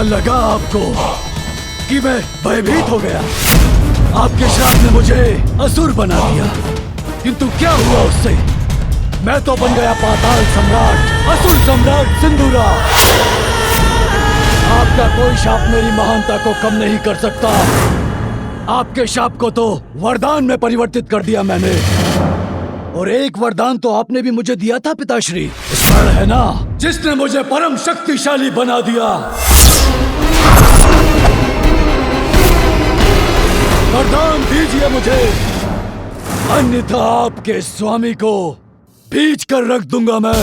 लगा आपको कि मैं भयभीत हो गया। आपके श्राप ने मुझे असुर बना दिया, किंतु क्या हुआ उससे? मैं तो बन गया पाताल सम्राट, असुर सम्राट सिंदूरा। आपका कोई शाप मेरी महानता को कम नहीं कर सकता। आपके शाप को तो वरदान में परिवर्तित कर दिया मैंने, और एक वरदान तो आपने भी मुझे दिया था पिताश्री, स्मरण है ना, जिसने मुझे परम शक्तिशाली बना दिया। वरदान दीजिए मुझे, अन्यथा आपके स्वामी को बीच कर रख दूंगा मैं।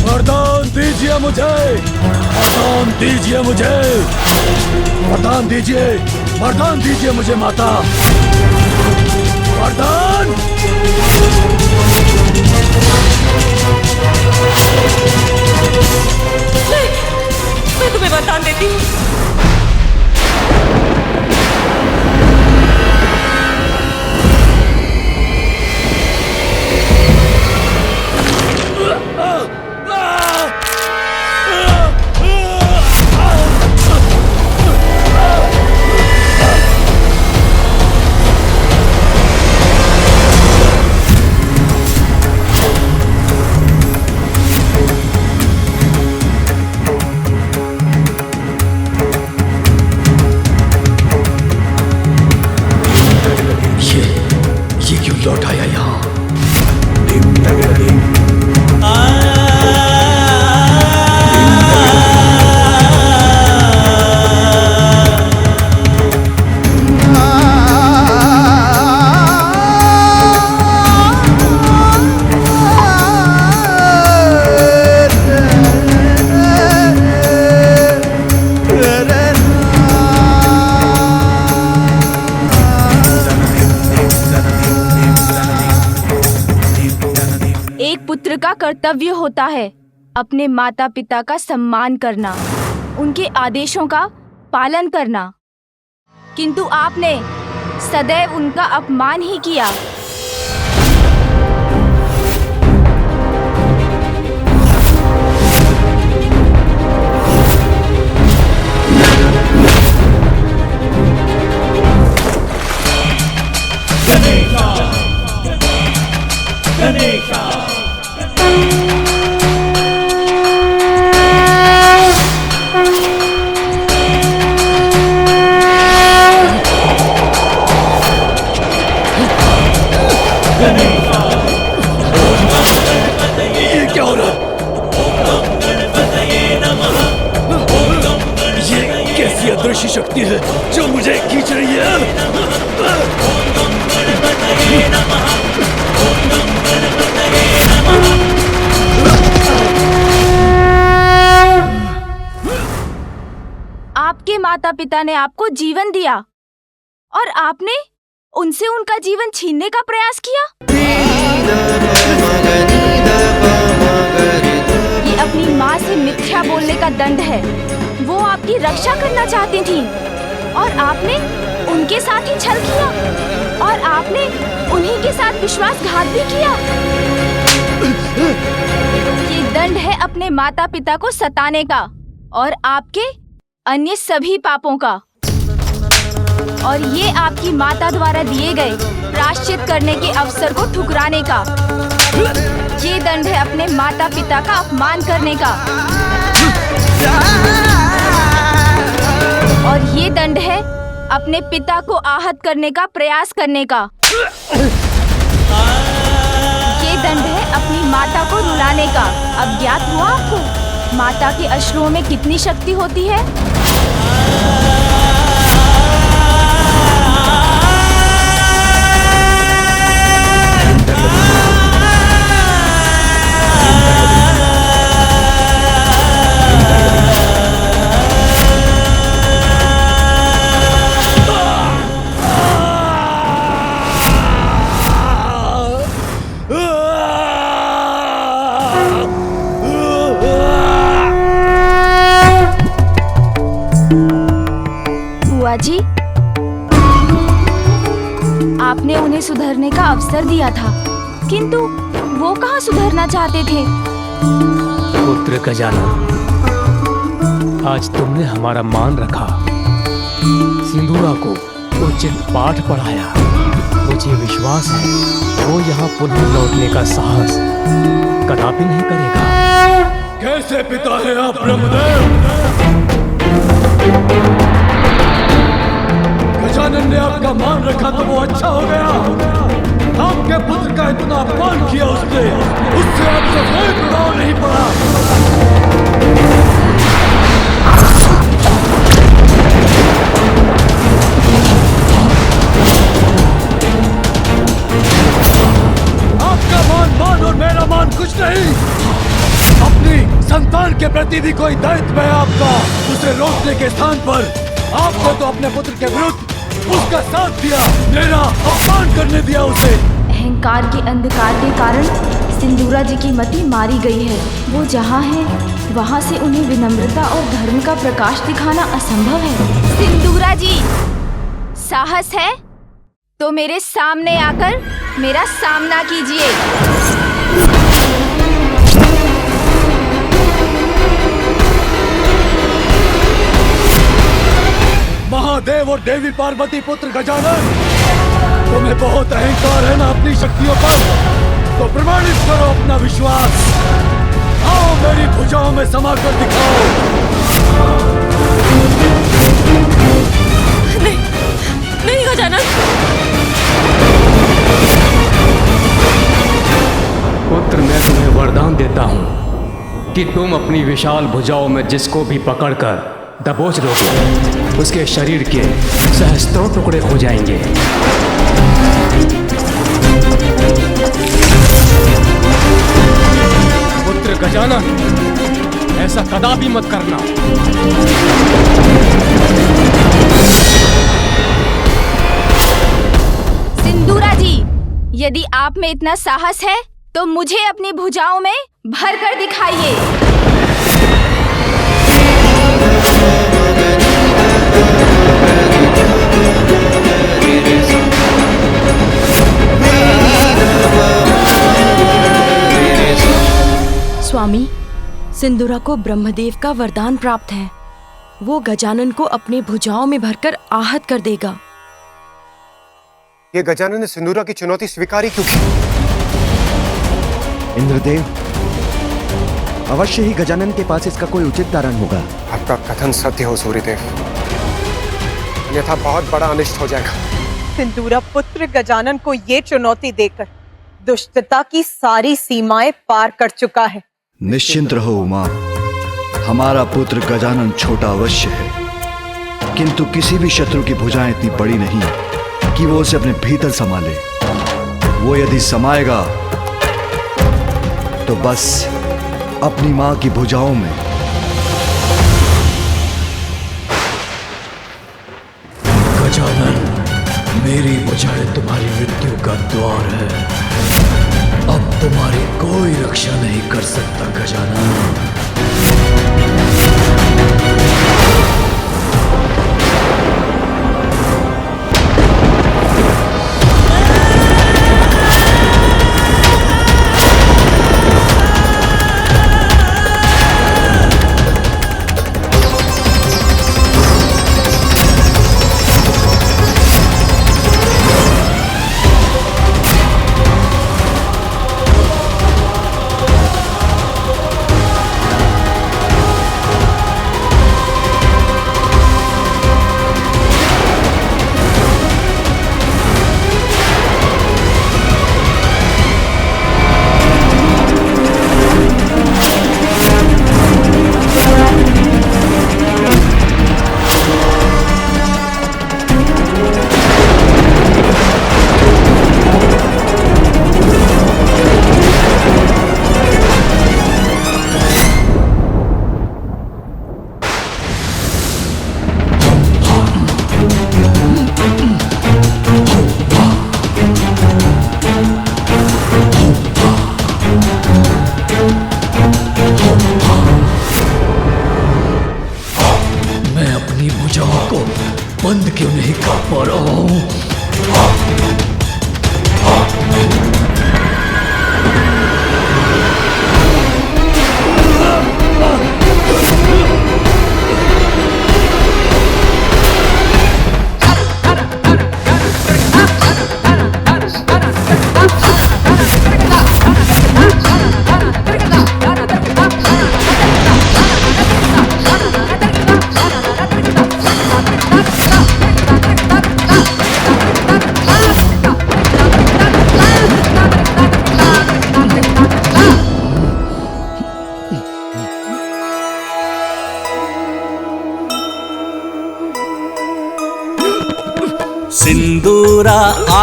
वरदान दीजिए मुझे, वरदान दीजिए मुझे, वरदान दीजिए, वरदान दीजिए मुझे माता, वरदान। मैं तुम्हें वरदान देती हूँ। ये क्यों लौट आया यहाँ? पुत्र का कर्तव्य होता है अपने माता पिता का सम्मान करना, उनके आदेशों का पालन करना, किंतु आपने सदैव उनका अपमान ही किया। ये क्या हो रहा है? ये कैसी अदृश्य शक्ति है जो मुझे खींच रही है? आपके माता पिता ने आपको जीवन दिया और आपने उनसे उनका जीवन छीनने का प्रयास किया। ये अपनी माँ से मिथ्या बोलने का दंड है। वो आपकी रक्षा करना चाहती थीं और आपने उनके साथ ही छल किया और आपने उन्हीं के साथ विश्वासघात भी किया। ये दंड है अपने माता पिता को सताने का और आपके अन्य सभी पापों का, और ये आपकी माता द्वारा दिए गए प्रायश्चित करने के अवसर को ठुकराने का। ये दंड है अपने माता पिता का अपमान करने का, और ये दंड है अपने पिता को आहत करने का प्रयास करने का। ये दंड है अपनी माता को रुलाने का। अब ज्ञात हुआ आपको माता के अश्रुओं में कितनी शक्ति होती है। जी, आपने उन्हें सुधरने का अवसर दिया था, किंतु वो कहाँ सुधरना चाहते थे। पुत्र खजाना, आज तुमने हमारा मान रखा, सिंदूरा को उचित पाठ पढ़ाया। मुझे विश्वास है वो यहाँ पुनः लौटने का साहस कदापि नहीं करेगा। कैसे पिता है आप ब्रह्मदेव? गजानन ने आपका मान रखा तो वो अच्छा हो गया। आपके पुत्र का इतना अपमान किया उसने, उससे आपको कोई प्रभाव नहीं पड़ा। आपका मान और मेरा मान कुछ नहीं। अपनी संतान के प्रति भी कोई दायित्व है आपका। उसे रोकने के स्थान पर आपको तो अपने पुत्र के विरुद्ध उसका साथ दिया, मेरा अपमान करने दिया उसे। अहंकार के अंधकार के कारण सिंदूरा जी की मति मारी गई है। वो जहाँ है वहाँ से उन्हें विनम्रता और धर्म का प्रकाश दिखाना असंभव है। सिंदूरा जी, साहस है तो मेरे सामने आकर मेरा सामना कीजिए। महादेव और देवी पार्वती पुत्र गजानन, तुम्हें बहुत अहंकार है ना अपनी शक्तियों पर, तो प्रमाणित करो अपना विश्वास। आओ मेरी भुजाओं में समा कर दिखाओ। नहीं, नहीं गजानन। पुत्र, मैं तुम्हें वरदान देता हूँ कि तुम अपनी विशाल भुजाओं में जिसको भी पकड़कर दबोच लोगे, उसके शरीर के सहस्त्रों टुकड़े हो जाएंगे। पुत्र गजानन, ऐसा कदापि मत करना। सिंदूरा जी, यदि आप में इतना साहस है तो मुझे अपनी भुजाओं में भर कर दिखाइए। स्वामी, सिंदूरा को ब्रह्मदेव का वरदान प्राप्त है। वो गजानन को अपने भुजाओं में भरकर आहत कर देगा। ये गजानन ने सिंदूरा की चुनौती स्वीकारी क्यों की? इंद्रदेव, अवश्य ही गजानन के पास इसका कोई उचित कारण होगा। आपका कथन सत्य हो सूर्यदेव, अन्यथा बहुत बड़ा अनिष्ट हो जाएगा। सिंदूरा पुत्र गजानन को ये चुनौती देकर दुष्टता की सारी सीमाएं पार कर चुका है। निश्चिंत रहो उमा, हमारा पुत्र गजानन छोटा अवश्य है, किंतु किसी भी शत्रु की भुजाएं इतनी बड़ी नहीं कि वो उसे अपने भीतर संभाले। वो यदि समाएगा तो बस अपनी मां की भुजाओं में। गजानन, मेरी भुजाएं तुम्हारी मृत्यु का द्वार है। अब तुम्हारी कोई रक्षा नहीं कर सकता गजानन।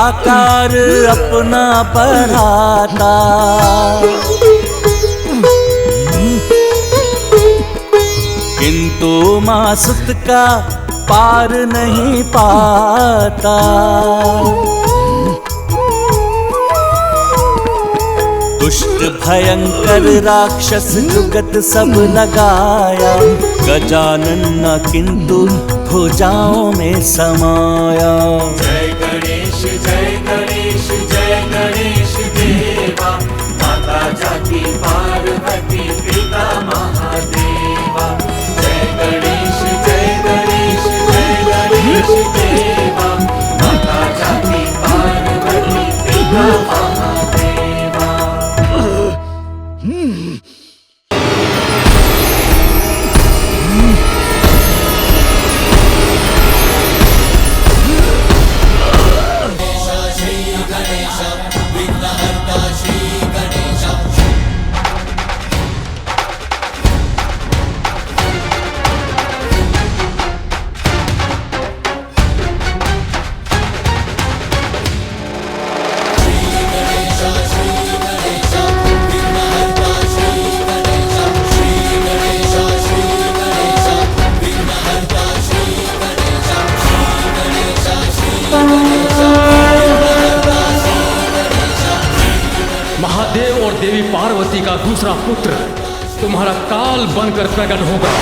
आकार अपना बढ़ाता। किंतु मासुत का पार नहीं पाता। दुष्ट भयंकर राक्षस जुगत सब लगाया, गजानन न किंतु भुजाओं में समाया। जय गणेश जय गणेश जय गणेश देवा, माता जाकी पार्वती पिता महादेवा। जय गणेश जय गणेश जय गणेश देवा, माता जाकी पार्वती पिता महादेवा। महादेव और देवी पार्वती का दूसरा पुत्र तुम्हारा काल बनकर प्रकट होगा।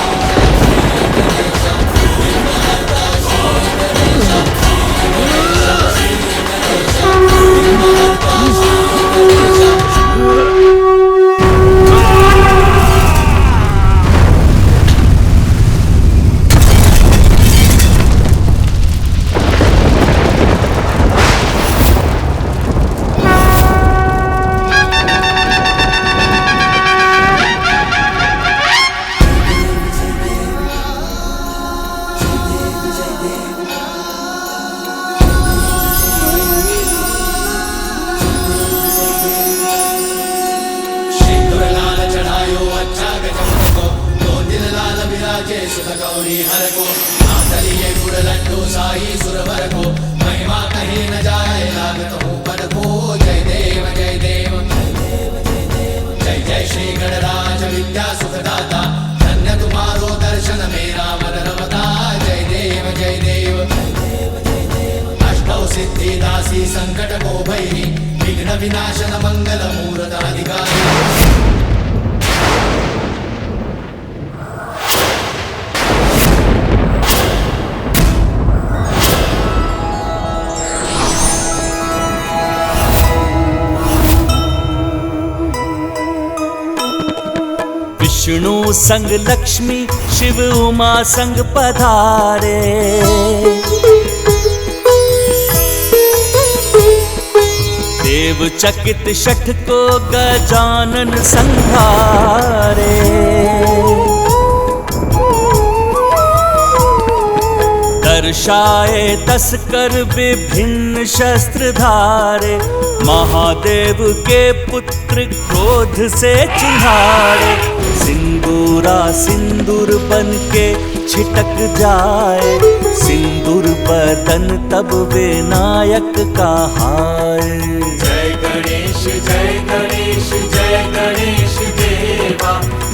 संकट को भैरी विघ्न विनाशन मंगल मूर्त अधिकारी। विष्णु संग लक्ष्मी शिव उमा संग पधारे। देव चकित शठ को गजानन संहारे। दर्शाए 10 कर विभिन्न शस्त्र धारे। महादेव के पुत्र क्रोध से चिन्हारे। सिंदूरा सिंदूर बन के छिटक जाए। सिंदूर बदन तब विनायक कहाए। जय गणेश जय गणेश जय गणेश देवा,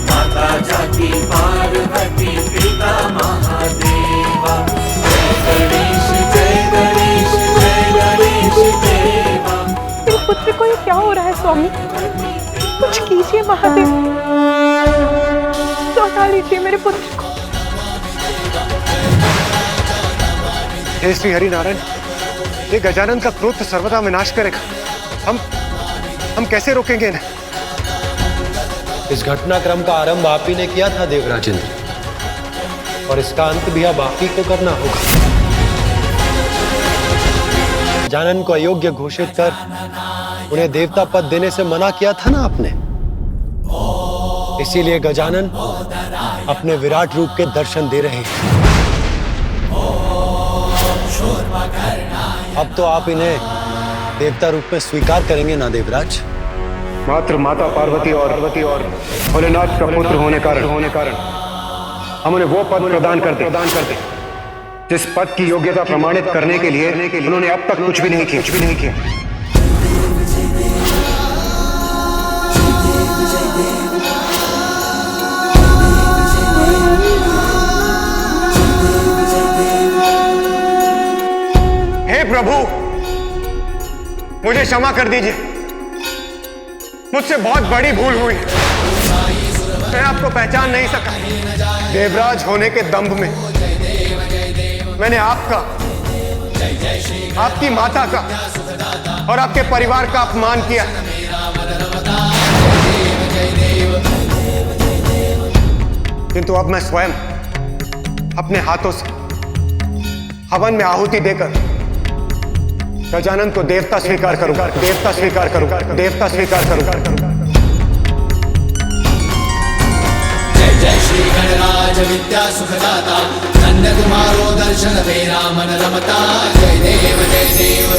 माता जाकी पार्वती पिता महादेवा। जय गणेश जय गणेश जय गणेश देवा। मेरे पुत्र को ये क्या हो रहा है स्वामी? कुछ कीजिए महादेव, लौटा लीजिए मेरे पुत्र को। हे श्री हरि नारायण, ये गजानन का क्रोध सर्वदा विनाश करेगा। हम कैसे रोकेंगे इन्हें? इस घटनाक्रम का आरंभ आप ही ने किया था देवराज इंद्र, और इसका अंत भी अब आप ही को करना होगा। गजानन को अयोग्य घोषित कर उन्हें देवता पद देने से मना किया था ना आपने। इसीलिए गजानन अपने विराट रूप के दर्शन दे रहे हैं। अब तो आप इन्हें देवता रूप में स्वीकार करेंगे ना देवराज? मात्र माता पार्वती और भोलेनाथ का पुत्र होने कारण हम उन्हें वो पद प्रदान कर दे जिस पद की योग्यता प्रमाणित करने के लिए उन्होंने अब तक कुछ भी नहीं किया। हे प्रभु, मुझे क्षमा कर दीजिए। मुझसे बहुत बड़ी भूल हुई। मैं आपको पहचान नहीं सका। देवराज होने के दंभ में मैंने आपका, आपकी माता का और आपके परिवार का अपमान किया। किंतु अब मैं स्वयं अपने हाथों से हवन में आहुति देकर गजानन को देवता स्वीकार करूंगा। जय श्री गणराज विद्या सुखदाता, धन्य तुम्हारो दर्शन मेरा मन रमता। जय देव जय देव।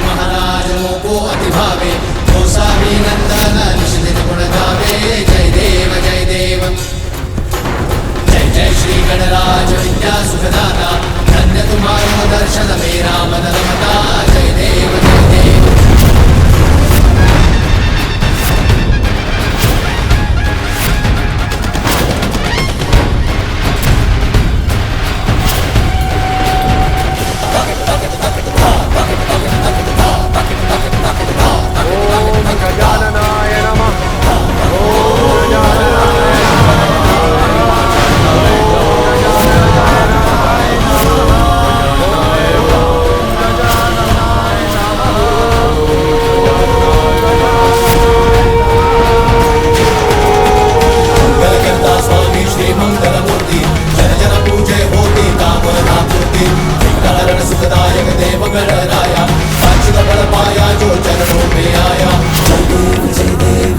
महाराज मोको अति भावे, गोसावी नंदन निषिदित गुण गावे। जय देव जय देव। जय जय श्री गणराज विद्या सुखदाता, धन्य तुम्हारो दर्शन मेरा मन रमता। जय देव जय देव। ओम गजाननाय नमः। स्वामी श्री मंगल मूर्ति, जन जन पूजे होती कामना पूर्ति। विघ्नहरण सुखदायक देव गणराया, वांछित फल पाया जो चरणों में आया। जय देव जय देव।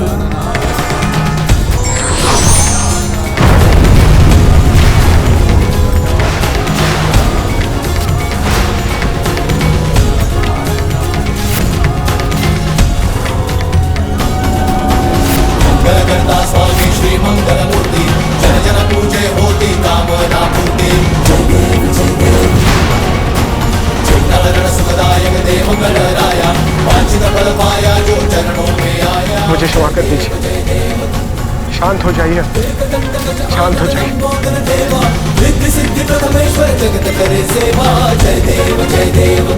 करता स्वामी श्री मंगल मूर्ति, जन जन पूजे होती कामना पूर्ति। जय देव जय देव। विघ्नहरण सुखदायक देव गणराया, वांछित फल पाया जो चरणों में आया। मुझे क्षमा कर दीजिए। शांत हो जाइए, शांत हो जाइए। रिद्धि सिद्धि प्रथमेश्वर जगत करे सेवा। जय देव जय देव।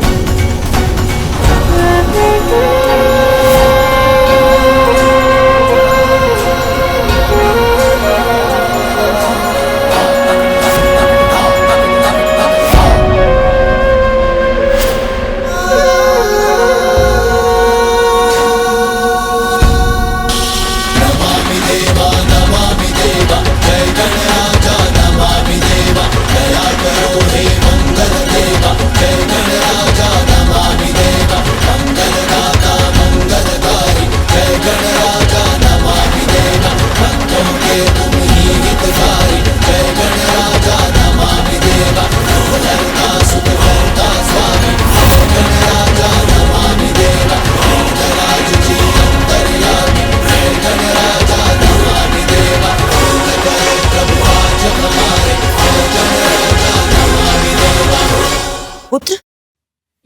पुत्र,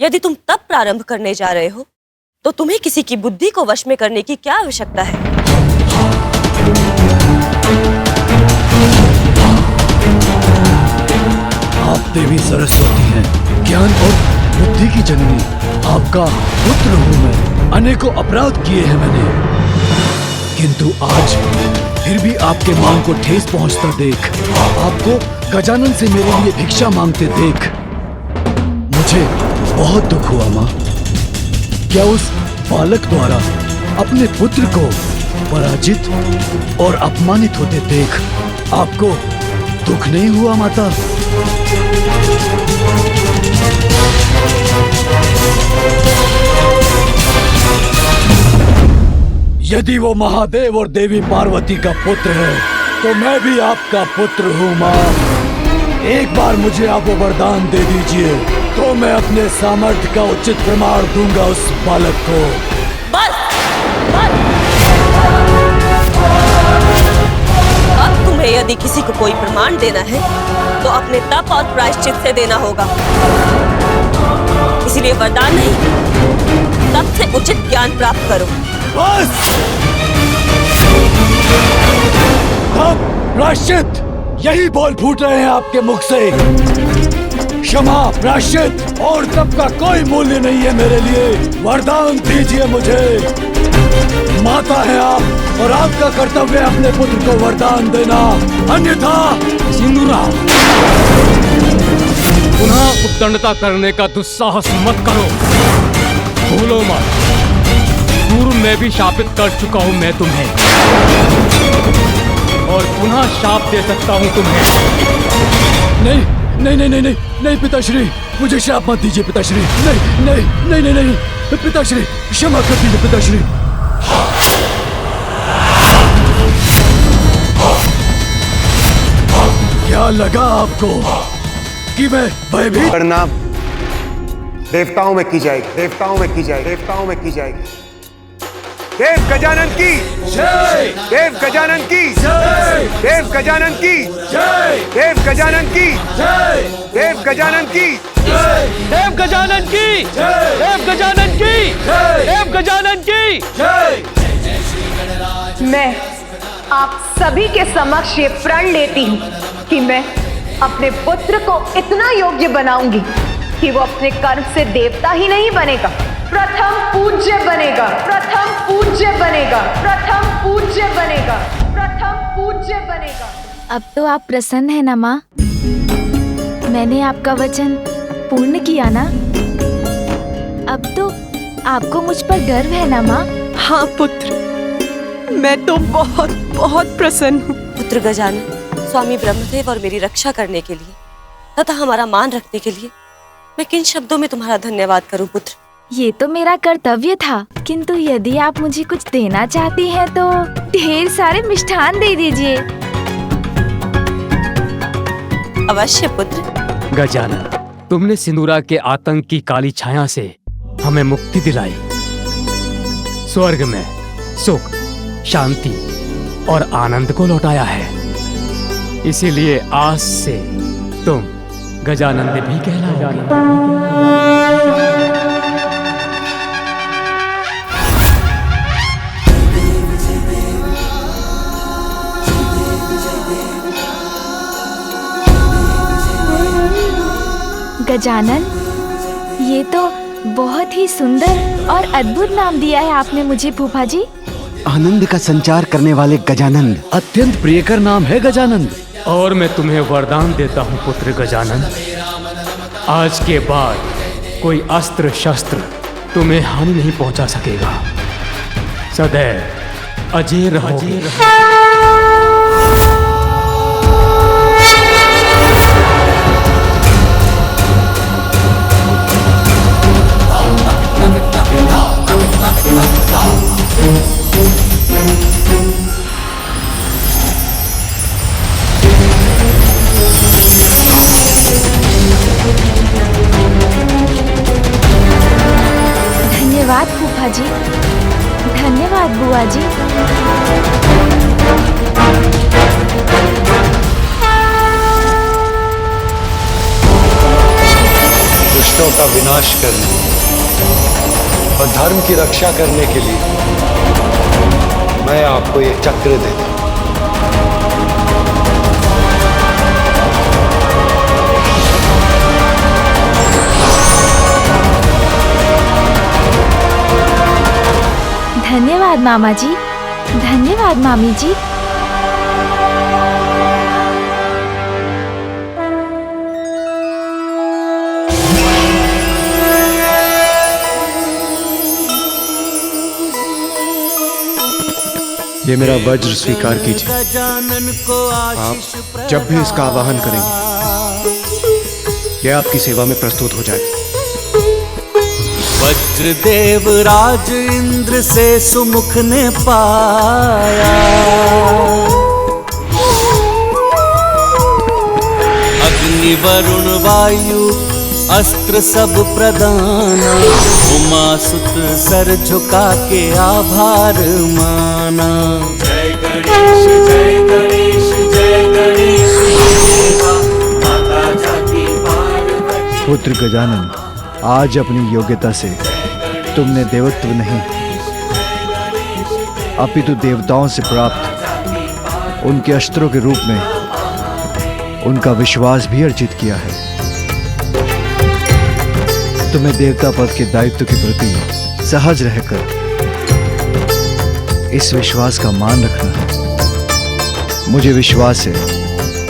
यदि तुम तप प्रारंभ करने जा रहे हो तो तुम्हें किसी की बुद्धि को वश में करने की क्या आवश्यकता है? आप देवी सरस्वती हैं, ज्ञान और बुद्धि की जननी। आपका पुत्र हूँ मैं। अनेकों अपराध किए हैं मैंने, किंतु आज फिर भी आपके मांग को ठेस पहुंचता देख, आपको गजानन से मेरे लिए भिक्षा मांगते देख मुझे बहुत दुख हुआ माँ। क्या उस बालक द्वारा अपने पुत्र को पराजित और अपमानित होते देख आपको दुख नहीं हुआ माता? यदि वो महादेव और देवी पार्वती का पुत्र है तो मैं भी आपका पुत्र हूँ माँ। एक बार मुझे आप वो वरदान दे दीजिए तो मैं अपने सामर्थ्य का उचित प्रमाण दूंगा उस बालक को। बस, बस। तुम्हें यदि किसी को कोई प्रमाण देना है तो अपने तप और प्रायश्चित से देना होगा। इसीलिए वरदान नहीं, तप से उचित ज्ञान प्राप्त करो। बस! तप, प्रायश्चित, यही बोल फूट रहे हैं आपके मुख से। क्षमा, प्रायश्चित और तप का कोई मूल्य नहीं है मेरे लिए। वरदान दीजिए मुझे। माता है आप और आपका कर्तव्य है अपने पुत्र को वरदान देना, अन्यथा। सिंदूरा, पुनः उद्दंडता करने का दुस्साहस मत करो। भूलो मत, पूर्व में भी शापित कर चुका हूं मैं तुम्हें, और पुनः शाप दे सकता हूं तुम्हें। नहीं नहीं नहीं नहीं नहीं नहीं पिताश्री, मुझे शाप मत दीजिए पिताश्री। नहीं नहीं नहीं नहीं नहीं पिताश्री, क्षमा कर दीजिए पिताश्री। क्या लगा आपको कि मैं भयभीत? प्रणाम देवताओं में की जाएगी, देवताओं में की जाएगी, देवताओं में की जाएगी। देव गजानन की जय! देव गजानन की जय! देव गजानन की जय! देव गजानन की जय! देव गजानन की जय! देव गजानन की, जय! देव गजानन की, जय! देव गजानन की जय! मैं आप सभी के समक्ष ये प्रण लेती हूँ कि मैं अपने पुत्र को इतना योग्य बनाऊंगी कि वो अपने कर्म से देवता ही नहीं बनेगा, प्रथम पूज्य बनेगा, प्रथम पूज्य बनेगा, प्रथम पूज्य बनेगा, प्रथम पूज्य बनेगा। अब तो आप प्रसन्न हैं ना माँ? मैंने आपका वचन पूर्ण किया ना? अब तो आपको मुझ पर गर्व है ना माँ? हाँ पुत्र, मैं तो बहुत बहुत प्रसन्न हूँ। पुत्र गजानन, स्वामी ब्रह्मदेव और मेरी रक्षा करने के लिए तथा हमारा मान रखने के लिए मैं किन शब्दों में तुम्हारा धन्यवाद करूं पुत्र? ये तो मेरा कर्तव्य था, किंतु यदि आप मुझे कुछ देना चाहती हैं तो ढेर सारे मिष्ठान दे दीजिए। अवश्य पुत्र। गजानन, तुमने सिंदूरा के आतंक की काली छाया से हमें मुक्ति दिलाई। स्वर्ग में सुख, शांति और आनंद को लौटाया है। इसीलिए आज से तुम गजानंद भी कहलाओगे। गजानन, ये तो बहुत ही सुंदर और अद्भुत नाम दिया है आपने मुझे फूफा जी। आनंद का संचार करने वाले गजानंद, अत्यंत प्रियकर नाम है गजानंद। और मैं तुम्हें वरदान देता हूँ पुत्र गजानन, आज के बाद कोई अस्त्र शस्त्र तुम्हें हानि नहीं पहुंचा सकेगा। सदैव अजय रहोगे। धन्यवाद फूफा जी, धन्यवाद बुआ जी। दुष्टों का विनाश करने और धर्म की रक्षा करने के लिए मैं आपको ये चक्र देता हूं। धन्यवाद मामा जी, धन्यवाद मामी जी। ये मेरा वज्र स्वीकार कीजिए। गजानन को आप जब भी इसका आवाहन करेंगे, यह आपकी सेवा में प्रस्तुत हो जाएगा। वज्रदेव राज इंद्र से सुमुख ने पाया, अग्नि वरुण वायु अस्त्र सब प्रदान, उमा सुत सर झुका के आभार माना। जय गणेश जय गणेश जय पुत्र गजानन, आज अपनी योग्यता से तुमने देवत्व नहीं अपितु देवताओं से प्राप्त उनके अस्त्रों के रूप में उनका विश्वास भी अर्जित किया है। तुम्हें देवता पद के दायित्व के प्रति सहज रहकर इस विश्वास का मान रखना है। मुझे विश्वास है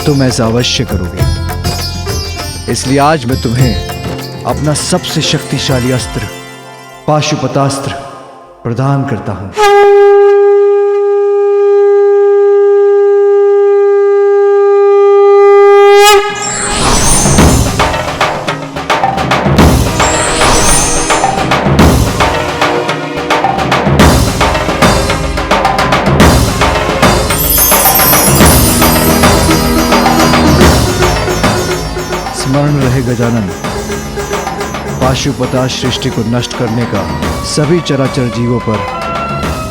तुम ऐसा अवश्य करोगे। इसलिए आज मैं तुम्हें अपना सबसे शक्तिशाली अस्त्र पाशुपतास्त्र प्रदान करता हूं। स्मरण रहे गजानन, पाशुपता सृष्टि को नष्ट करने का, सभी चराचर जीवों पर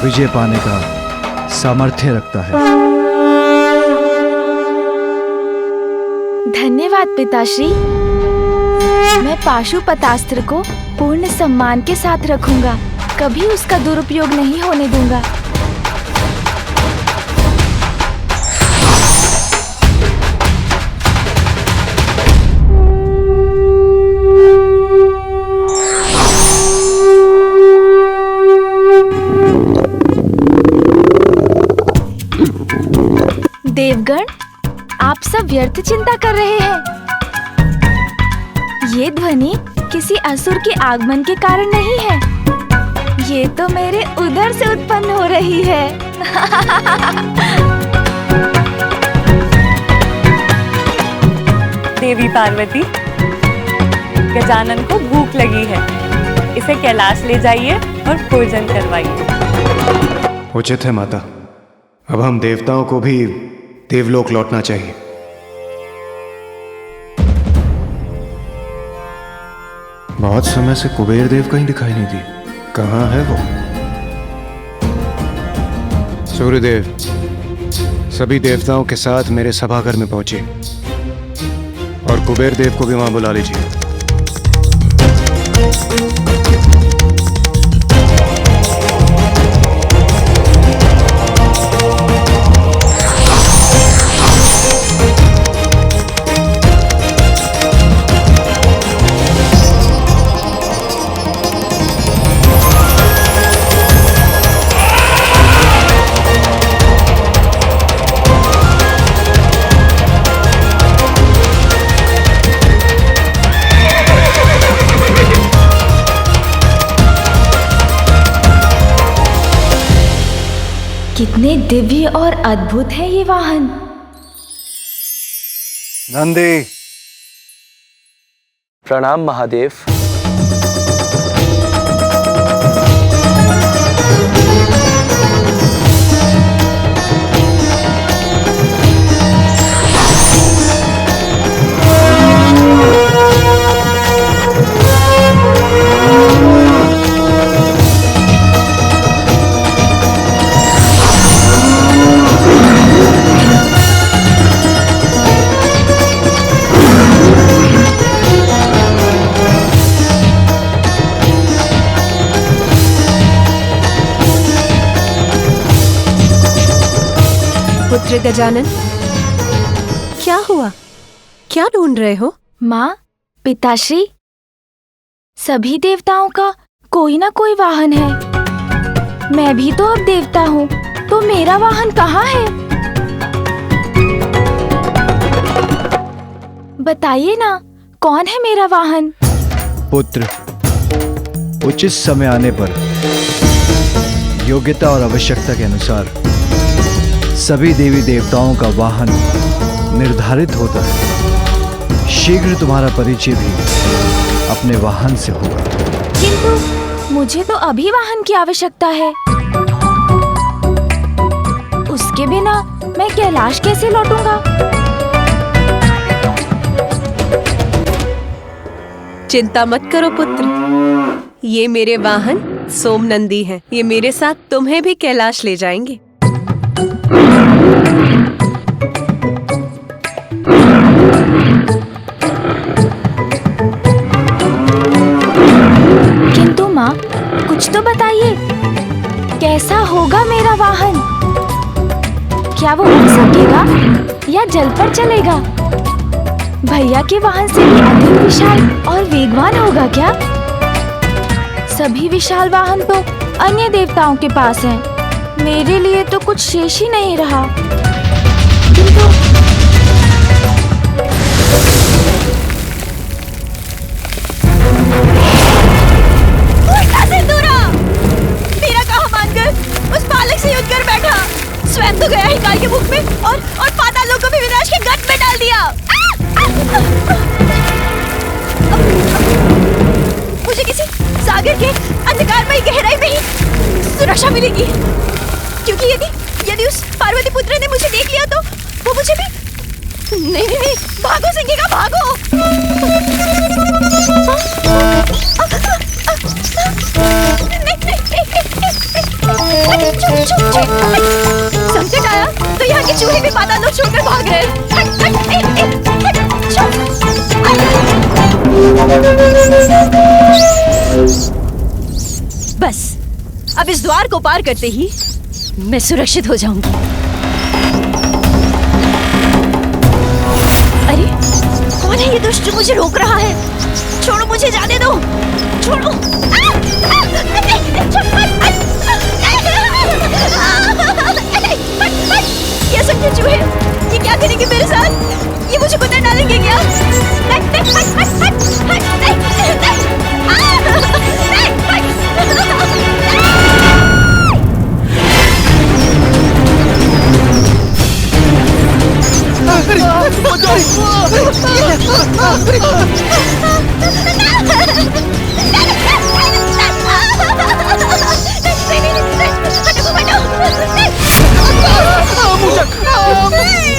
विजय पाने का सामर्थ्य रखता है। धन्यवाद पिताश्री। मैं पाशुपतास्त्र को पूर्ण सम्मान के साथ रखूंगा, कभी उसका दुरुपयोग नहीं होने दूंगा। देवगण, आप सब व्यर्थ चिंता कर रहे हैं। ये ध्वनि किसी असुर के आगमन के कारण नहीं है, ये तो मेरे उदर से उत्पन्न हो रही है। देवी पार्वती, गजानन को भूख लगी है, इसे कैलाश ले जाइए और भोजन करवाइए। उचित है माता, अब हम देवताओं को भी देवलोक लौटना चाहिए। बहुत समय से कुबेर देव कहीं दिखाई नहीं दी, कहाँ है वो? सूर्यदेव, सभी देवताओं के साथ मेरे सभाघर में पहुंचे और कुबेर देव को भी वहां बुला लीजिए। कितने दिव्य और अद्भुत है ये वाहन। नंदी, प्रणाम महादेव। पुत्र गजानन, क्या हुआ? क्या ढूंढ रहे हो? माँ, पिताश्री, सभी देवताओं का कोई ना कोई वाहन है। मैं भी तो अब देवता हूँ, तो मेरा वाहन कहाँ है? बताइए ना, कौन है मेरा वाहन? पुत्र, उचित समय आने पर योग्यता और आवश्यकता के अनुसार सभी देवी देवताओं का वाहन निर्धारित होता है। शीघ्र तुम्हारा परिचय भी अपने वाहन से होगा। किंतु मुझे तो अभी वाहन की आवश्यकता है। उसके बिना मैं कैलाश कैसे लौटूंगा? चिंता मत करो पुत्र, ये मेरे वाहन सोमनंदी हैं। ये मेरे साथ तुम्हें भी कैलाश ले जाएंगे। कुछ तो बताइए, कैसा होगा मेरा वाहन? क्या वो उड़ सकेगा या जल पर चलेगा? भैया के वाहन से भी अधिक विशाल और वेगवान होगा क्या? सभी विशाल वाहन तो अन्य देवताओं के पास हैं। मेरे लिए तो कुछ शेष ही नहीं रहा। किंतु मेरा कहा मानकर उस बालक से युद्ध कर बैठा, स्वयं तो गया ही काल के मुख में और पाताल लोक को भी विनाश के गट में डाल दिया। मुझे किसी सागर के अंधकारमयी गहराई में ही सुरक्षा मिलेगी, क्योंकि यदि उस पार्वती पुत्र ने मुझे देख लिया तो वो मुझे भी नहीं, भागो सिंगिका भागो। संकट आया तो यहाँ के चूहे भी पाताल लोक छोड़कर भाग रहे हैं। बस अब इस द्वार को पार करते ही मैं सुरक्षित हो जाऊंगी। अरे कौन है ये दुष्ट जो मुझे रोक रहा है? छोड़ो, मुझे जाने दो, छोड़ो। ये संख्या चूहे, ये क्या करेंगे मेरे साथ? ये मुझे कुतर डालेंगे क्या?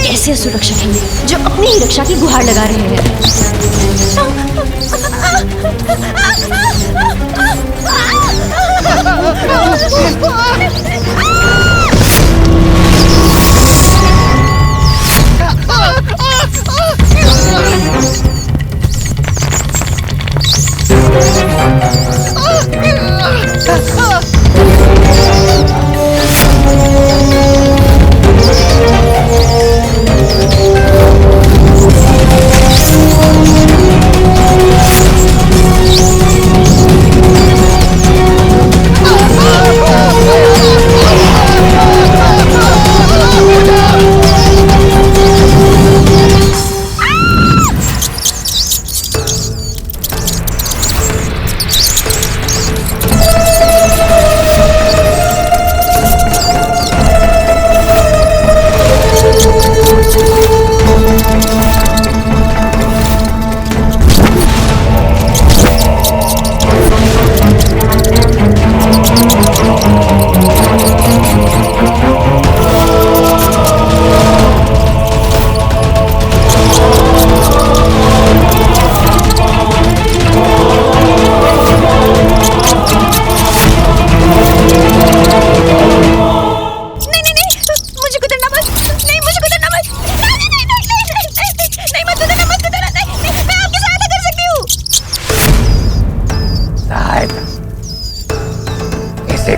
कैसे सुरक्षित हैं जो अपनी ही रक्षा की गुहार लगा रहे हैं?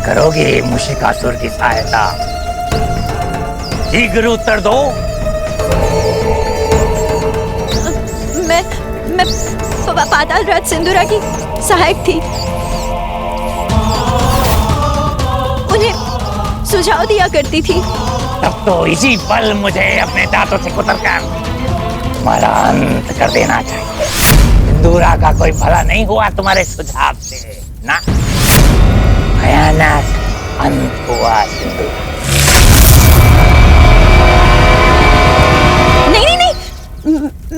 करोगे मुशिकासुर की सहायता? शीघ्र उत्तर दो। मैं पाताल राज सिंदूरा की सहायक थी। उन्हें सुझाव दिया करती थी। तब तो इसी पल मुझे अपने दांतों से कुतरकर तुम्हारा अंत कर देना चाहिए। सिंदूरा का कोई भला नहीं हुआ तुम्हारे सुझाव से ना, भयानक अंत हुआ सिंदूरा। नहीं,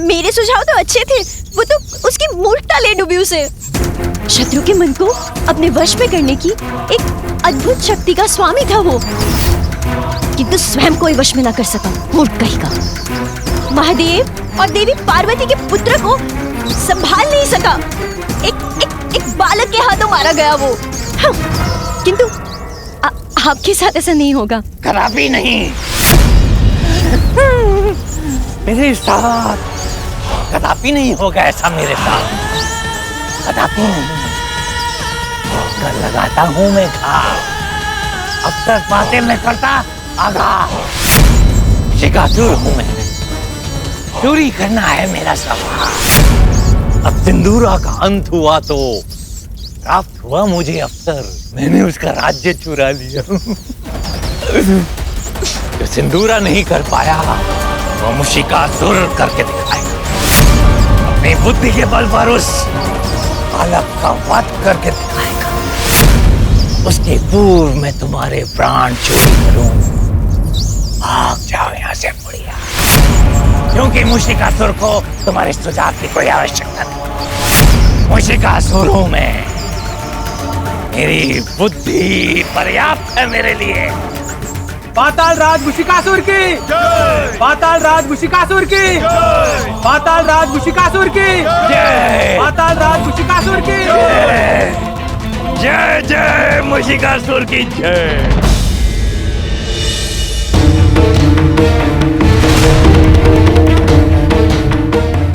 मेरे सुझाव तो अच्छे थे, वो तो उसकी मूर्खता ले डूबी उसे। शत्रु के मन को अपने वश में करने की एक अद्भुत शक्ति का स्वामी था वो, किंतु स्वयं कोई वश में ना कर सका, मूर्ख कहीं का। महादेव और देवी पार्वती के पुत्र को संभाल नहीं सका, एक बालक के हाथों मारा गया वो। किंतु आपके साथ ऐसा नहीं होगा। कदापि नहीं, मेरे साथ कदापि नहीं होगा ऐसा, मेरे साथ कदापि नहीं। लगाता हूँ मैं घाव, अवसर पाते मैं करता आगाह। शिकातुर हूँ मैं, चोरी करना है मेरा स्वभाव। अब सिंदूरा का अंत हुआ तो प्राप्त हुआ मुझे अवसर, मैंने उसका राज्य चुरा लिया। जो सिंदूरा नहीं कर पाया वो मुशिकासुर करके दिखाएगा। अपनी बुद्धि के बल पर उस बालक का वध करके दिखाएगा। उसके पूर्व मैं तुम्हारे प्राण चोरी करूं। भाग जाओ यहाँ से बुढ़िया, क्योंकि मुशिकासुर को तुम्हारे सुझाव की कोई आवश्यकता नहीं। मुशिकासुर हूं मैं, मेरी बुद्धि पर्याप्त है मेरे लिए। पाताल राज मुशिकासुर की जय, पाताल राज मुशिकासुर की जय, पाताल राज मुशिकासुर की जय, पाताल राज मुशिकासुर की जय, जय जय मुशिकासुर की जय।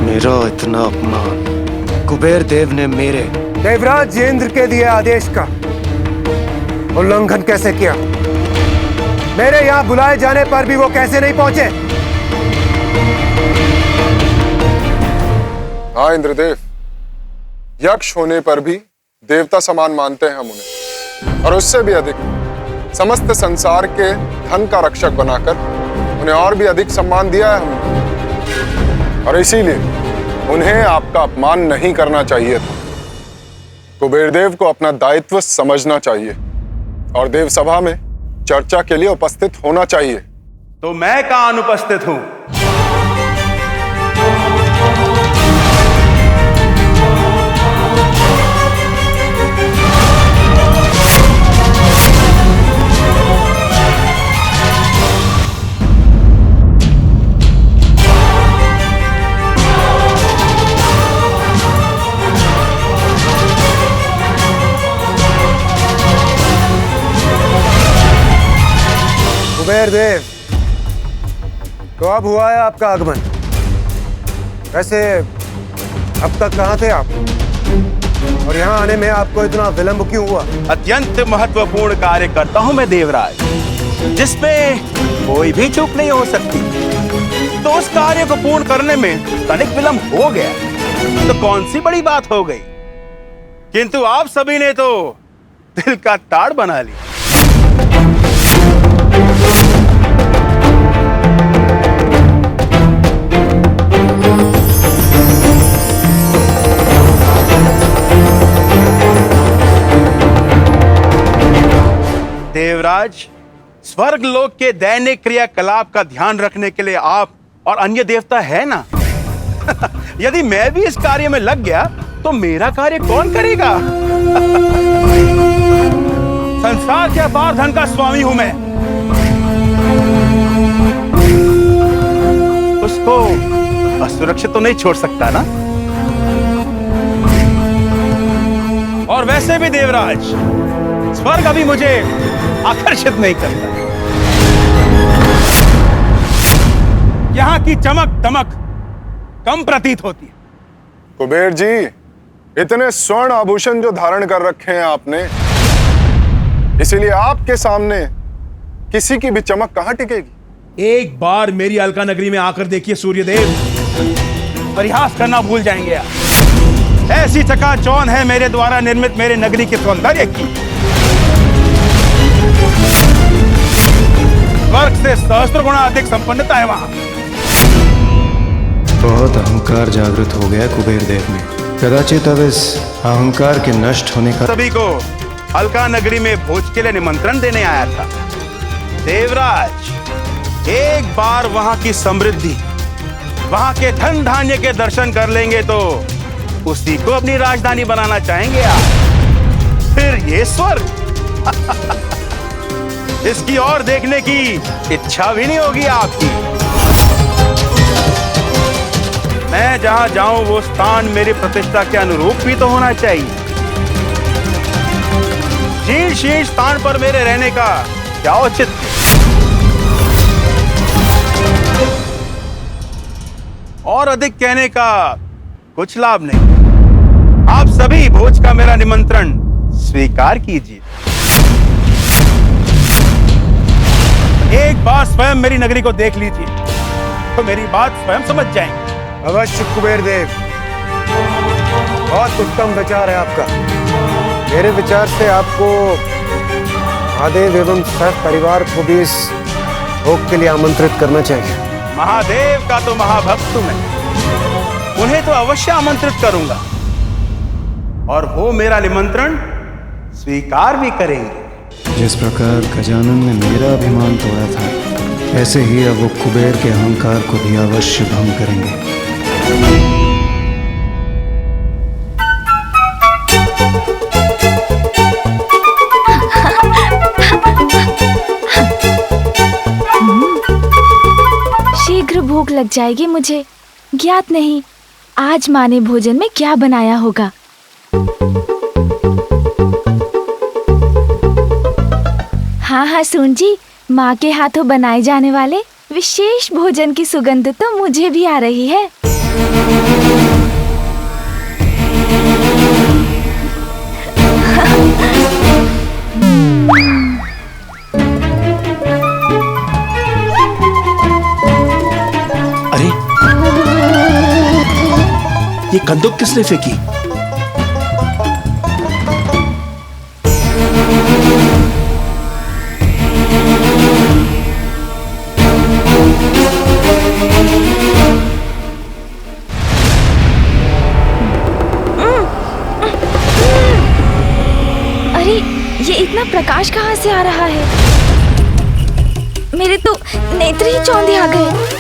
मेरा इतना अपमान कुबेर देव ने मेरे देवराज इंद्र के दिए आदेश का उल्लंघन कैसे किया? मेरे यहाँ बुलाए जाने पर भी वो कैसे नहीं पहुंचे? हाँ इंद्रदेव, यक्ष होने पर भी देवता समान मानते हैं हम उन्हें, और उससे भी अधिक समस्त संसार के धन का रक्षक बनाकर उन्हें और भी अधिक सम्मान दिया है हमने, और इसीलिए उन्हें आपका अपमान नहीं करना चाहिए था। कुबेरदेव को अपना दायित्व समझना चाहिए और देव सभा में चर्चा के लिए उपस्थित होना चाहिए। तो मैं कहां अनुपस्थित हूं? कुबेर देव, तो अब हुआ है आपका आगमन। वैसे अब तक कहाँ थे आप, और यहाँ आने में आपको इतना विलंब क्यों हुआ? अत्यंत महत्वपूर्ण कार्य करता हूं मैं देवराज, जिसमें कोई भी चूक नहीं हो सकती। तो उस कार्य को पूर्ण करने में तनिक विलंब हो गया तो कौन सी बड़ी बात हो गई, किंतु आप सभी ने तो दिल का ताड़ बना लिया। देवराज, स्वर्ग लोक के दैनिक क्रियाकलाप का ध्यान रखने के लिए आप और अन्य देवता है ना। यदि मैं भी इस कार्य में लग गया तो मेरा कार्य कौन करेगा? संसार के अपार धन का स्वामी हूं मैं, उसको असुरक्षित तो नहीं छोड़ सकता ना। और वैसे भी देवराज, स्वर्ग अभी मुझे आकर्षित नहीं करता। यहां की चमक दमक कम प्रतीत होती है। कुबेर जी, इतने स्वर्ण आभूषण जो धारण कर रखे हैं आपने, इसीलिए आपके सामने किसी की भी चमक कहां टिकेगी? एक बार मेरी अलका नगरी में आकर देखिए सूर्यदेव, परिहास करना भूल जाएंगे आप। ऐसी चकाचौंध है मेरे द्वारा निर्मित मेरे नगरी के सौंदर्य की, स्वर्ग से सहस्त्र गुना अधिक संपन्नता है वहां। बहुत अहंकार जागृत हो गया कुबेर देव में। कदाचित अब इस अहंकार के नष्ट होने का सभी को अलका नगरी में भोज के लिए निमंत्रण देने आया था। देवराज, एक बार वहां की समृद्धि, वहां के धन धान्य के दर्शन कर लेंगे तो उसी को अपनी राजधानी बनाना चाहेंगे आप। फिर ये स्वर्ग इसकी ओर देखने की इच्छा भी नहीं होगी आपकी। मैं जहां जाऊं वो स्थान मेरी प्रतिष्ठा के अनुरूप भी तो होना चाहिए। शीर्ष स्थान पर मेरे रहने का क्या औचित्य? और अधिक कहने का कुछ लाभ नहीं। आप सभी भोज का मेरा निमंत्रण स्वीकार कीजिए। एक बार स्वयं मेरी नगरी को देख लीजिए तो मेरी बात स्वयं समझ जाएंगे। अवश्य कुबेर देव, बहुत उत्तम विचार है आपका। मेरे विचार से आपको महादेव एवं सह परिवार को भी इस भोग के लिए आमंत्रित करना चाहिए। महादेव का तो महाभक्त हूं मैं, उन्हें तो अवश्य आमंत्रित करूंगा और वो मेरा निमंत्रण स्वीकार भी करेंगे। जिस प्रकार गजानन ने मेरा अभिमान तोड़ा था, ऐसे ही अब वो कुबेर के अहंकार को भी अवश्य भंग करेंगे। शीघ्र भूख लग जाएगी मुझे। ज्ञात नहीं आज माँ ने भोजन में क्या बनाया होगा। हाँ हाँ सुन जी, माँ के हाथों बनाए जाने वाले विशेष भोजन की सुगंध तो मुझे भी आ रही है। अरे ये कंदूक किसने फेंकी? अरे ये इतना प्रकाश कहाँ से आ रहा है? मेरे तो नेत्र ही चौंधे आ गए।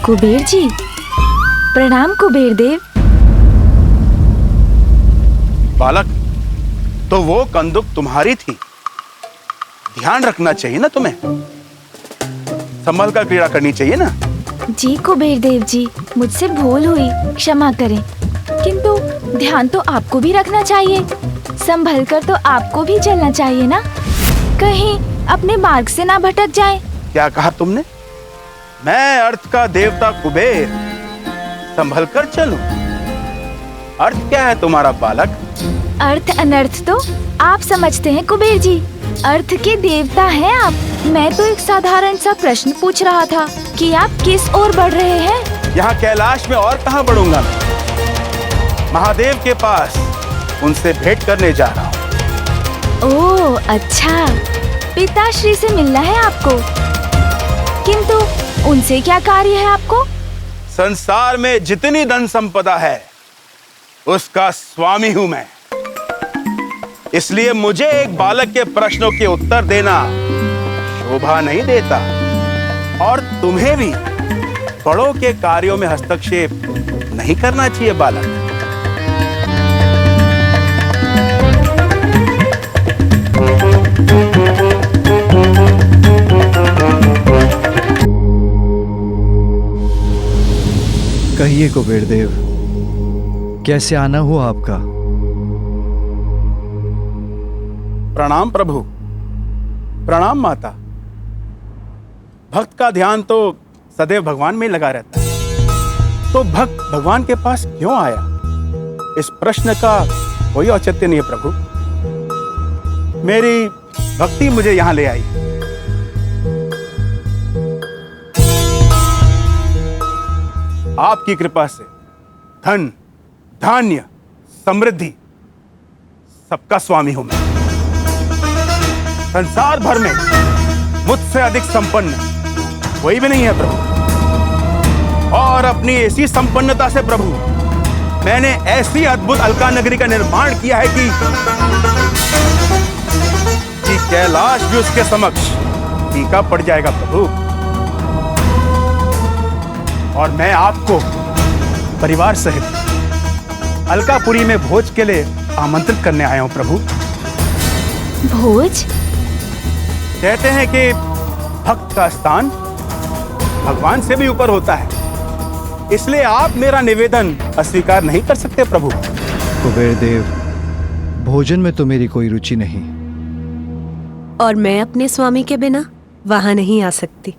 कुबेर जी, प्रणाम कुबेर देव। बालक, तो वो कंदुक तुम्हारी थी। ध्यान रखना चाहिए ना तुम्हें, संभल कर क्रीड़ा करनी चाहिए ना। जी कुबेर देव जी, मुझसे भूल हुई, क्षमा करें। किंतु ध्यान तो आपको भी रखना चाहिए, संभल कर तो आपको भी चलना चाहिए ना, कहीं अपने मार्ग से ना भटक जाए। क्या कहा तुमने? मैं अर्थ का देवता कुबेर संभल कर चलूं? अर्थ क्या है तुम्हारा बालक? अर्थ अनर्थ तो आप समझते हैं कुबेर जी, अर्थ के देवता हैं आप। मैं तो एक साधारण सा प्रश्न पूछ रहा था कि आप किस ओर बढ़ रहे हैं। यहाँ कैलाश में और कहाँ बढ़ूंगा मैं? महादेव के पास उनसे भेंट करने जा रहा हूँ। ओह अच्छा, पिताश्री से मिलना है आपको, किंतु उनसे क्या कार्य है आपको? संसार में जितनी धन संपदा है उसका स्वामी हूं मैं, इसलिए मुझे एक बालक के प्रश्नों के उत्तर देना शोभा नहीं देता, और तुम्हें भी बड़ों के कार्यों में हस्तक्षेप नहीं करना चाहिए बालक। कहिए कुबेर देव, कैसे आना हुआ आपका? प्रणाम प्रभु। प्रणाम माता। भक्त का ध्यान तो सदैव भगवान में लगा रहता है, तो भक्त भगवान के पास क्यों आया, इस प्रश्न का कोई औचित्य नहीं है प्रभु। मेरी भक्ति मुझे यहां ले आई। आपकी कृपा से धन, धान्य, समृद्धि सबका स्वामी हूं मैं। संसार भर में मुझसे अधिक संपन्न कोई भी नहीं है प्रभु, और अपनी ऐसी संपन्नता से प्रभु मैंने ऐसी अद्भुत अलका नगरी का निर्माण किया है कि कैलाश भी उसके समक्ष फीका पड़ जाएगा प्रभु। और मैं आपको परिवार सहित अलकापुरी में भोज के लिए आमंत्रित करने आया हूं प्रभु। भोज? कहते हैं कि भक्त का स्थान भगवान से भी ऊपर होता है, इसलिए आप मेरा निवेदन अस्वीकार नहीं कर सकते प्रभु। कुबेर देव, भोजन में तो मेरी कोई रुचि नहीं, और मैं अपने स्वामी के बिना वहां नहीं आ सकती।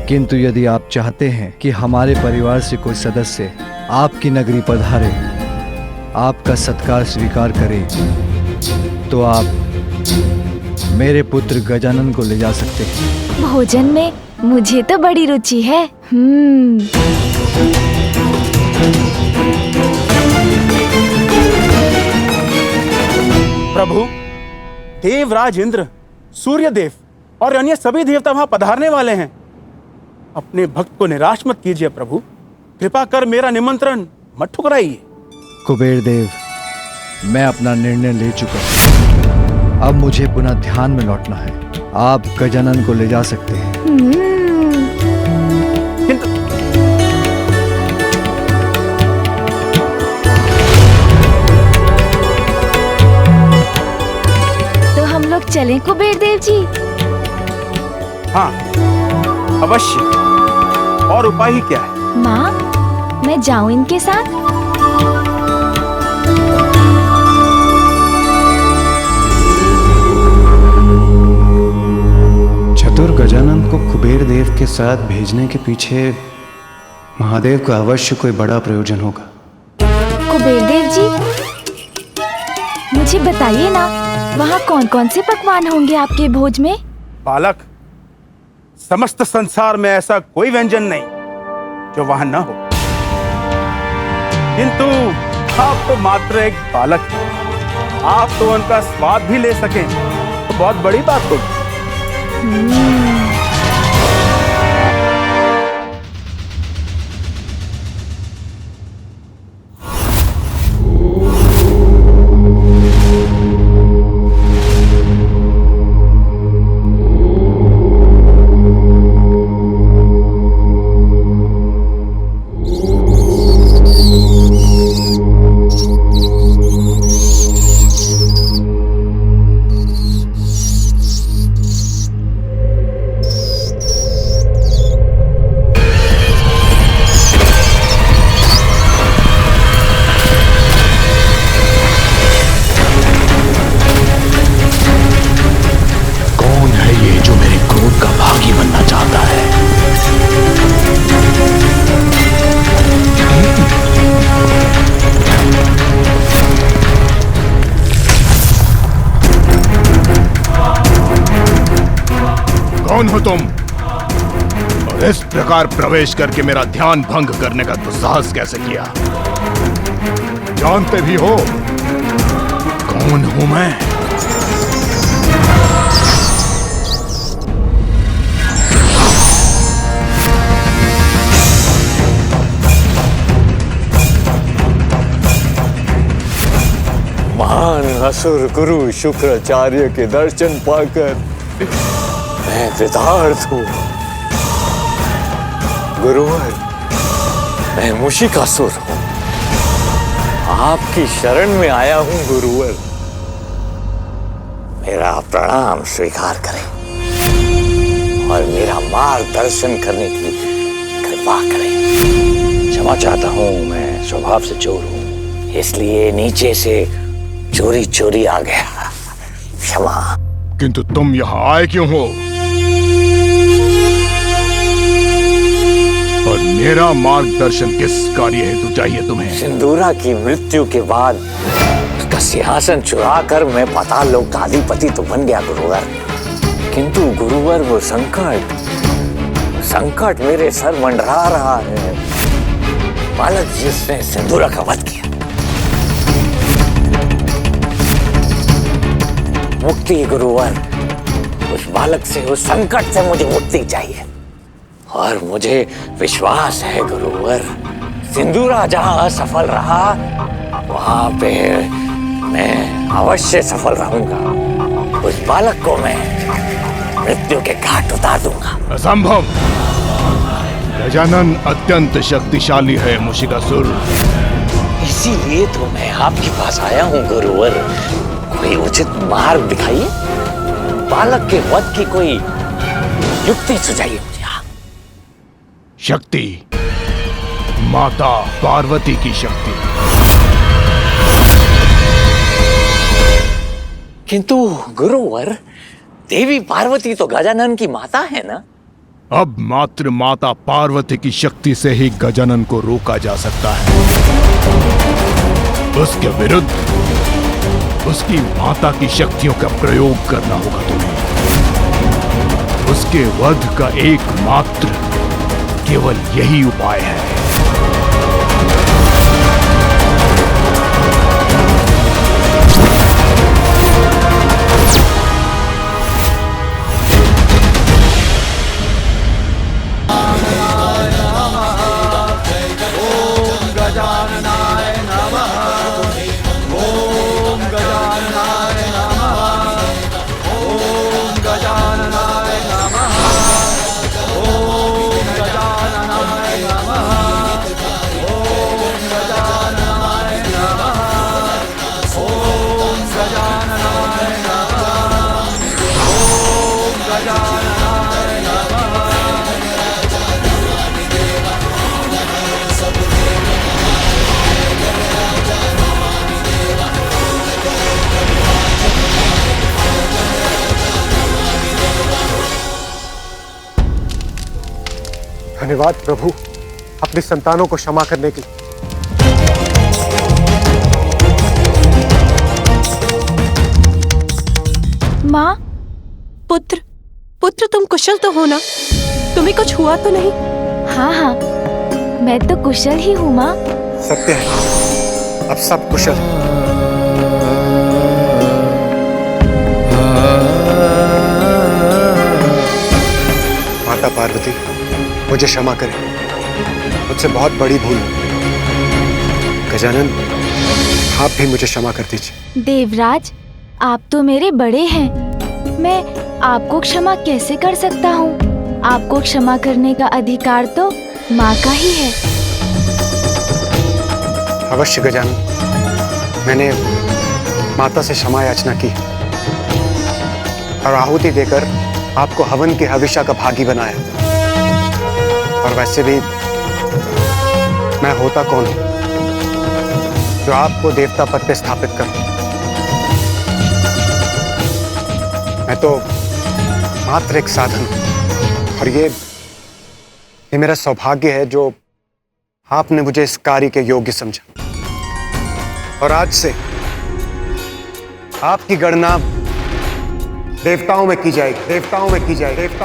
किंतु यदि आप चाहते हैं कि हमारे परिवार से कोई सदस्य आपकी नगरी पधारे, आपका सत्कार स्वीकार करे, तो आप मेरे पुत्र गजानन को ले जा सकते हैं। भोजन में मुझे तो बड़ी रुचि है। प्रभु, देवराज इंद्र, सूर्यदेव और अन्य सभी देवता वहां पधारने वाले हैं। अपने भक्त को निराश मत कीजिए प्रभु, कृपा कर मेरा निमंत्रण मत ठुकराइए। कुबेर देव, मैं अपना निर्णय ले चुका हूँ। अब मुझे पुनः ध्यान में लौटना है। आप गजानन को ले जा सकते हैं। तो हम लोग चलें कुबेर देव जी? हाँ, अवश्य। और उपाय ही क्या है? माँ, मैं जाऊं इनके साथ? चतुर गजानन को कुबेर देव के साथ भेजने के पीछे महादेव का अवश्य कोई बड़ा प्रयोजन होगा। कुबेर देव जी, मुझे बताइए ना, वहाँ कौन कौन से पकवान होंगे आपके भोज में? बालक, समस्त संसार में ऐसा कोई व्यंजन नहीं जो वहां न हो, किंतु आप तो मात्र एक बालक हैं। आप तो उनका स्वाद भी ले सकें तो बहुत बड़ी बात होगी। कौन हो तुम? और इस प्रकार प्रवेश करके मेरा ध्यान भंग करने का दुस्साहस कैसे किया? जानते भी हो कौन हूं मैं? महान असुर गुरु शुक्राचार्य के दर्शन पाकर मैं कृतार्थ हूँ। गुरुवर, मैं मुशिकासुर हूँ, आपकी शरण में आया हूँ। गुरुवर, मेरा प्रणाम स्वीकार करें और मेरा मार्गदर्शन करने की कृपा करें। क्षमा चाहता हूँ, मैं स्वभाव से चोर हूँ, इसलिए नीचे से चोरी चोरी आ गया। क्षमा। किंतु तुम यहाँ आए क्यों हो? और मेरा मार्गदर्शन किस कार्य हेतु चाहिए तुम्हें? सिंदूरा की मृत्यु के बाद उसका सिंहासन चुरा कर मैं पाताल लोक का अधिपति तो बन गया गुरुवर, किंतु गुरुवर वो संकट मेरे सर मंडरा रहा है। बालक जिसने सिंदूरा का वध किया, मुक्ति गुरुवर, उस बालक से, उस संकट से मुझे मुक्ति चाहिए। और मुझे विश्वास है गुरुवर, सिंदूरा जहां असफल रहा वहां पे मैं अवश्य सफल रहूंगा। उस बालक को मैं मृत्यु के घाट उतार दूंगा। असंभव। गजानन अत्यंत शक्तिशाली है मुशिकासुर। इसीलिए तो मैं आपके पास आया हूँ गुरुवर। कोई उचित मार्ग दिखाइए, बालक के वध की कोई युक्ति सुझाइए मुझे। शक्ति, माता पार्वती की शक्ति। किंतु गुरुवर, देवी पार्वती तो गजानन की माता है ना? अब मात्र माता पार्वती की शक्ति से ही गजानन को रोका जा सकता है। उसके विरुद्ध उसकी माता की शक्तियों का प्रयोग करना होगा तुम्हें। उसके वध का एकमात्र केवल यही उपाय है। धन्यवाद प्रभु, अपनी संतानों को क्षमा करने के लिए। माँ, पुत्र, पुत्र तुम कुशल तो हो ना? तुम्हें कुछ हुआ तो नहीं? हाँ हाँ, मैं तो कुशल ही हूँ माँ। सत्य है, अब सब कुशल है। माता पार्वती, मुझे क्षमा करें, मुझसे बहुत बड़ी भूल। गजानन, आप भी मुझे क्षमा कर दीजिए। देवराज, आप तो मेरे बड़े हैं, मैं आपको क्षमा कैसे कर सकता हूँ? आपको क्षमा करने का अधिकार तो माँ का ही है। अवश्य गजानन, मैंने माता से क्षमा याचना की और आहुति देकर आपको हवन के हविष्य का भागी बनाया। और वैसे भी मैं होता कौन हूं जो आपको देवता पद पे स्थापित करूं? मैं तो मात्र एक साधन हूं और ये मेरा सौभाग्य है जो आपने मुझे इस कार्य के योग्य समझा। और आज से आपकी गणना देवताओं में की जाएगी, देवताओं में की जाएगी, देवताओं